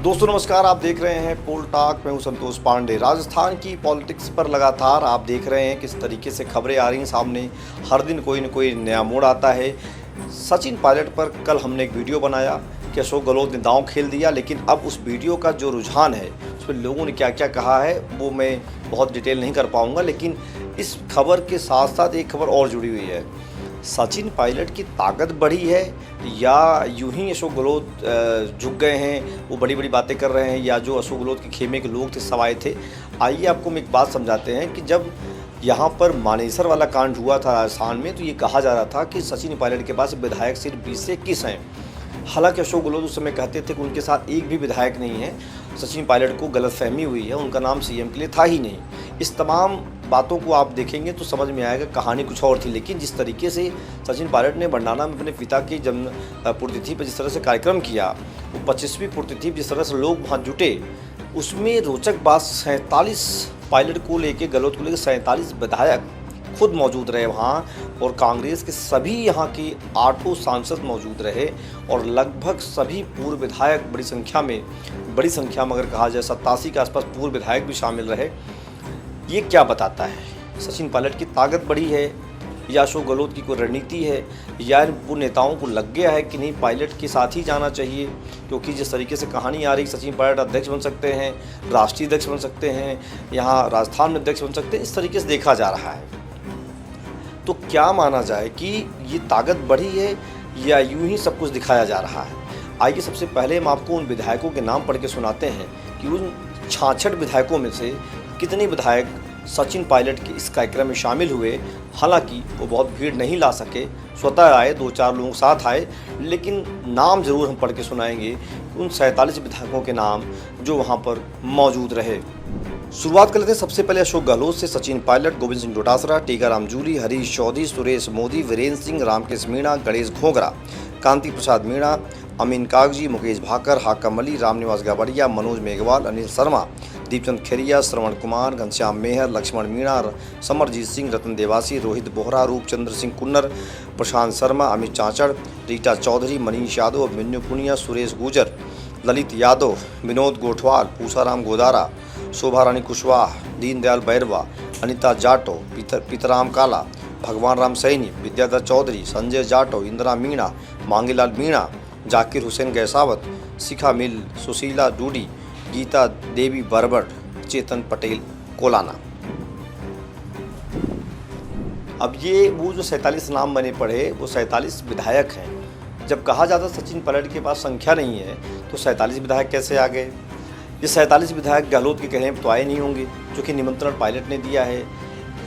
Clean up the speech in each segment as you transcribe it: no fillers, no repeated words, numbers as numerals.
दोस्तों नमस्कार, आप देख रहे हैं पोल टॉक। मैं हूं संतोष पांडे। राजस्थान की पॉलिटिक्स पर लगातार आप देख रहे हैं किस तरीके से खबरें आ रही हैं सामने। हर दिन कोई न कोई नया मोड़ आता है। सचिन पायलट पर कल हमने एक वीडियो बनाया कि अशोक गहलोत ने दांव खेल दिया, लेकिन अब उस वीडियो का जो रुझान है उस पर लोगों ने क्या क्या कहा है वो मैं बहुत डिटेल नहीं कर पाऊँगा। लेकिन इस खबर के साथ साथ एक खबर और जुड़ी हुई है। सचिन पायलट की ताकत बढ़ी है या यूं ही अशोक गहलोत झुक गए हैं, वो बड़ी बड़ी बातें कर रहे हैं, या जो अशोक गहलोत के खेमे के लोग थे सब आए थे। आइए आपको हम एक बात समझाते हैं कि जब यहाँ पर मानेसर वाला कांड हुआ था राजस्थान में, तो ये कहा जा रहा था कि सचिन पायलट के पास विधायक सिर्फ 20 से 21 हैं। हालांकि अशोक गहलोत उस समय कहते थे कि उनके साथ एक भी विधायक नहीं है। सचिन पायलट को गलतफहमी हुई है, उनका नाम सीएम के लिए था ही नहीं। इस तमाम बातों को आप देखेंगे तो समझ में आएगा कहानी कुछ और थी। लेकिन जिस तरीके से सचिन पायलट ने भंडारा में अपने पिता की जन्म पुण्यतिथि पर जिस तरह से कार्यक्रम किया, वो 25वीं पुण्यतिथि जिस तरह से लोग वहाँ जुटे, उसमें रोचक बात 47 पायलट को लेके, गहलोत को लेकर 47 विधायक खुद मौजूद रहे वहाँ, और कांग्रेस के सभी यहाँ के 8 सांसद मौजूद रहे, और लगभग सभी पूर्व विधायक बड़ी संख्या में अगर कहा जाए 87 के आसपास पूर्व विधायक भी शामिल रहे। ये क्या बताता है? सचिन पायलट की ताकत बढ़ी है या अशोक गहलोत की कोई रणनीति है, या इन नेताओं को लग गया है कि नहीं पायलट के साथ ही जाना चाहिए? क्योंकि जिस तरीके से कहानी आ रही, सचिन पायलट अध्यक्ष बन सकते हैं, राष्ट्रीय अध्यक्ष बन सकते हैं, यहाँ राजस्थान में अध्यक्ष बन सकते हैं, इस तरीके से देखा जा रहा है। तो क्या माना जाए कि ये ताकत बढ़ी है या यूं ही सब कुछ दिखाया जा रहा है? आइए सबसे पहले हम आपको उन विधायकों के नाम पढ़ के सुनाते हैं कि उन 66 विधायकों में से कितने विधायक सचिन पायलट के इस कार्यक्रम में शामिल हुए। हालांकि वो बहुत भीड़ नहीं ला सके, स्वतः आए, 2-4 लोग साथ आए, लेकिन नाम ज़रूर हम पढ़ के सुनाएंगे उन 47 विधायकों के नाम जो वहाँ पर मौजूद रहे। शुरुआत कर लेते हैं सबसे पहले अशोक गहलोत से। सचिन पायलट, गोविंद सिंह डोटासरा, टीकाराम जूली, हरीश चौधरी, सुरेश मोदी, वीरेंद्र सिंह, रामकेश मीणा, गणेश घोंगरा, कांति प्रसाद मीणा, अमीन कागजी, मुकेश भाकर, हाकम अली, रामनिवास गावड़िया, मनोज मेघवाल, अनिल शर्मा, दीपचंद खेरिया, श्रवण कुमार, घनश्याम मेहर, लक्ष्मण मीणा, समरजीत सिंह, रतन देवासी, रोहित बोहरा, रूपचंद्र सिंह कुन्नर, प्रशांत शर्मा, अमित चांचड़, रीटा चौधरी, मनीष यादव, मिन्नू पुनिया, सुरेश गुजर, ललित यादव, विनोद गोठवाल, पूसाराम गोदारा, शोभा रानी कुशवाहा, दीनदयाल बैरवा, अनिता जाटो, पीतराम काला, भगवान राम सैनी, विद्याधर चौधरी, संजय जाटो, इंदिरा मीणा, मांगीलाल मीणा, जाकिर हुसैन गैसावत, शिखा मिल, सुशीला डूडी, गीता देवी बरबट, चेतन पटेल कोलाना। अब ये वो जो 47 नाम बने पड़े, वो 47 विधायक हैं। जब कहा जाता सचिन पायलट के पास संख्या नहीं है तो 47 विधायक कैसे आ गए? ये 47 विधायक गहलोत के कहने पर तो आए नहीं होंगे, क्योंकि निमंत्रण पायलट ने दिया है।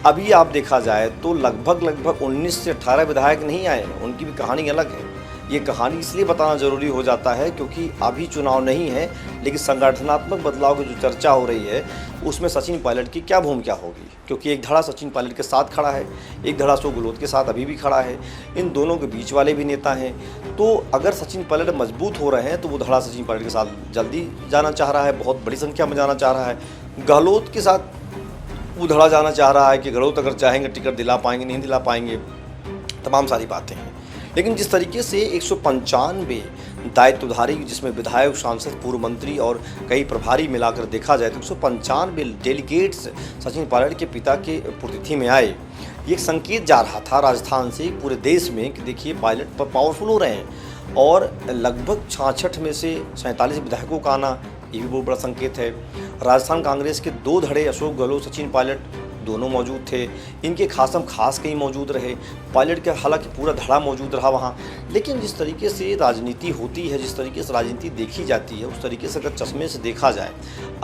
अभी आप देखा जाए तो लगभग 19 से 18 विधायक नहीं आए हैं, उनकी भी कहानी अलग है। ये कहानी इसलिए बताना ज़रूरी हो जाता है क्योंकि अभी चुनाव नहीं है, लेकिन संगठनात्मक बदलाव की जो चर्चा हो रही है उसमें सचिन पायलट की क्या भूमिका होगी। क्योंकि एक धड़ा सचिन पायलट के साथ खड़ा है, एक धड़ा अशोक गहलोत के साथ अभी भी खड़ा है, इन दोनों के बीच वाले भी नेता हैं। तो अगर सचिन पायलट मजबूत हो रहे हैं तो वो धड़ा सचिन पायलट के साथ जल्दी जाना चाह रहा है, बहुत बड़ी संख्या में जाना चाह रहा है। गहलोत के साथ वो धड़ा जाना चाह रहा है कि गहलोत अगर चाहेंगे टिकट दिला पाएंगे, नहीं दिला पाएंगे, तमाम सारी बातें हैं। लेकिन जिस तरीके से 195 दायित्वधारी, जिसमें विधायक, सांसद, पूर्व मंत्री और कई प्रभारी मिलाकर देखा जाए तो 195 डेलीगेट्स सचिन पायलट के पिता के पुण्यतिथि में आए, ये एक संकेत जा रहा था राजस्थान से पूरे देश में कि देखिए पायलट पर पावरफुल हो रहे हैं। और लगभग 66 में से 47 विधायकों का आना, ये भी बहुत बड़ा संकेत है। राजस्थान कांग्रेस के 2 धड़े, अशोक गहलोत, सचिन पायलट, दोनों मौजूद थे। इनके खासम खास कहीं मौजूद रहे, पायलट का हालांकि पूरा धड़ा मौजूद रहा वहाँ। लेकिन जिस तरीके से राजनीति होती है, जिस तरीके से राजनीति देखी जाती है, उस तरीके से अगर चश्मे से देखा जाए,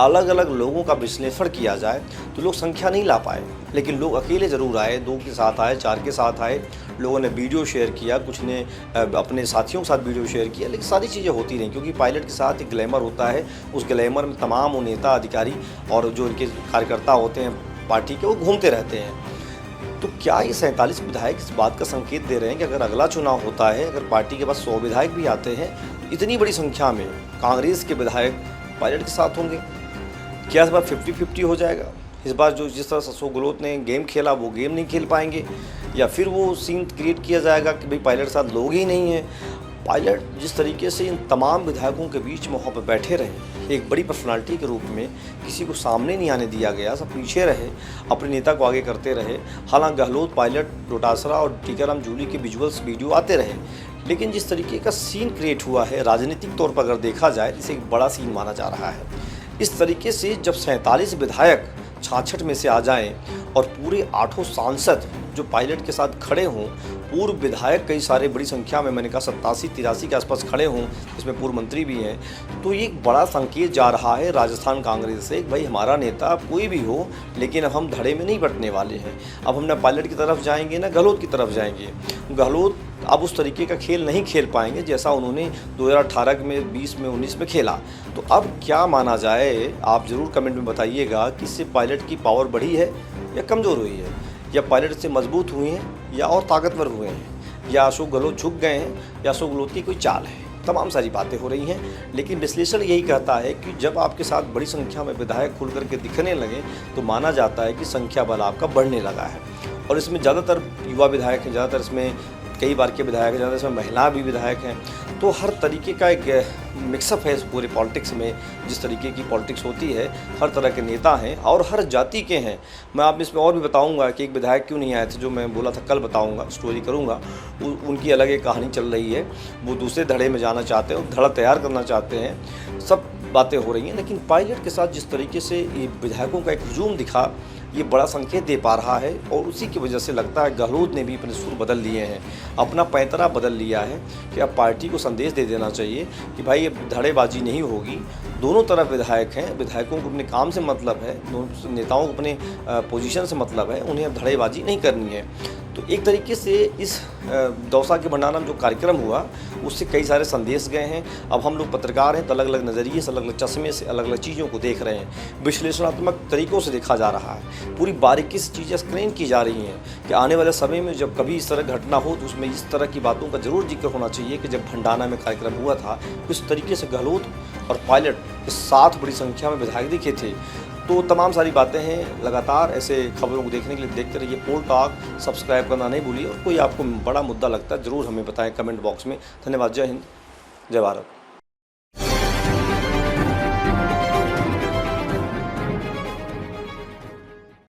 अलग अलग लोगों का विश्लेषण किया जाए तो लोग संख्या नहीं ला पाए। लेकिन लोग अकेले ज़रूर आए, 2 के साथ आए, 4 के साथ आए, लोगों ने वीडियो शेयर किया, कुछ ने अपने साथियों के साथ वीडियो शेयर किया। लेकिन सारी चीज़ें होती रहीं क्योंकि पायलट के साथ एक ग्लैमर होता है, उस ग्लैमर में तमाम वो नेता, अधिकारी और जो इनके कार्यकर्ता होते हैं पार्टी के, वो घूमते रहते हैं। तो क्या ये 47 विधायक इस बात का संकेत दे रहे हैं कि अगर अगला चुनाव होता है, अगर पार्टी के पास 100 विधायक भी आते हैं, इतनी बड़ी संख्या में कांग्रेस के विधायक पायलट के साथ होंगे? क्या इस बार 50-50 हो जाएगा? इस बार जो जिस तरह से अशोक गहलोत ने गेम खेला वो गेम नहीं खेल पाएंगे, या फिर वो सीन क्रिएट किया जाएगा कि भाई पायलट के साथ लोग ही नहीं हैं? पायलट जिस तरीके से इन तमाम विधायकों के बीच में वहाँ पर बैठे रहे, एक बड़ी पर्सनालिटी के रूप में, किसी को सामने नहीं आने दिया गया, सब पीछे रहे, अपने नेता को आगे करते रहे। हालांकि गहलोत, पायलट, डोटासरा और टीकाराम जूली के विजुअल्स वीडियो आते रहे, लेकिन जिस तरीके का सीन क्रिएट हुआ है राजनीतिक तौर पर अगर देखा जाए, इसे एक बड़ा सीन माना जा रहा है। इस तरीके से जब 47 विधायक 66 में से आ जाएं और पूरे 8 सांसद जो पायलट के साथ खड़े हों, पूर्व विधायक कई सारे बड़ी संख्या में, मैंने कहा 87-83 के आसपास खड़े हों, इसमें पूर्व मंत्री भी हैं, तो ये एक बड़ा संकेत जा रहा है राजस्थान कांग्रेस से, भाई हमारा नेता कोई भी हो लेकिन अब हम धड़े में नहीं बटने वाले हैं। अब हम न पायलट की तरफ जाएंगे न गहलोत की तरफ जाएंगे। गहलोत अब उस तरीके का खेल नहीं खेल पाएंगे जैसा उन्होंने 2018 में, 20 में, 19 में खेला। तो अब क्या माना जाए, आप ज़रूर कमेंट में बताइएगा कि इससे पायलट की पावर बढ़ी है या कमज़ोर हुई है, या पायलट से मजबूत हुए हैं या और ताकतवर हुए हैं, या अशोक गहलोत झुक गए हैं या अशोक गहलोत की कोई चाल है। तमाम सारी बातें हो रही हैं, लेकिन विश्लेषण यही कहता है कि जब आपके साथ बड़ी संख्या में विधायक खुल करके दिखने लगे तो माना जाता है कि संख्या बल आपका बढ़ने लगा है। और इसमें ज़्यादातर युवा विधायक हैं, ज़्यादातर इसमें कई बार के विधायक हैं, ज़्यादा इसमें महिला भी विधायक हैं। तो हर तरीके का एक मिक्सअप है इस पूरे पॉलिटिक्स में। जिस तरीके की पॉलिटिक्स होती है, हर तरह के नेता हैं और हर जाति के हैं। मैं आप इसमें और भी बताऊंगा कि एक विधायक क्यों नहीं आए थे, जो मैं बोला था कल बताऊंगा, स्टोरी करूंगा। उनकी अलग एक कहानी चल रही है, वो दूसरे धड़े में जाना चाहते हैं, धड़ा तैयार करना चाहते हैं, सब बातें हो रही हैं। लेकिन पायलट के साथ जिस तरीके से ये विधायकों का एक हुजूम दिखा, ये बड़ा संकेत दे पा रहा है। और उसी की वजह से लगता है गहलोत ने भी अपने सुर बदल लिए हैं, अपना पैंतरा बदल लिया है कि अब पार्टी को संदेश दे देना चाहिए कि भाई अब धड़ेबाजी नहीं होगी। दोनों तरफ विधायक हैं, विधायकों को अपने काम से मतलब है, दोनों नेताओं को अपने पोजीशन से मतलब है, उन्हें अब धड़ेबाजी नहीं करनी है। तो एक तरीके से इस दौसा के भंडारा में जो कार्यक्रम हुआ उससे कई सारे संदेश गए हैं। अब हम लोग पत्रकार हैं तो अलग अलग नज़रिए से, अलग अलग चश्मे से अलग अलग चीज़ों को देख रहे हैं, विश्लेषणात्मक तरीक़ों से देखा जा रहा है, पूरी बारीकी से चीज़ें स्क्रीन की जा रही हैं कि आने वाले समय में जब कभी इस तरह घटना हो तो उसमें इस तरह की बातों का ज़रूर जिक्र होना चाहिए कि जब भंडारा में कार्यक्रम हुआ था किस तरीके से गहलोत और पायलट के साथ बड़ी संख्या में विधायक दिखे थे। तो तमाम सारी बातें हैं। लगातार ऐसे खबरों को देखने के लिए देखते रहिए पोल टॉक, सब्सक्राइब करना नहीं भूलिए। और कोई आपको बड़ा मुद्दा लगता है ज़रूर हमें बताएं कमेंट बॉक्स में। धन्यवाद। जय हिंद, जय भारत।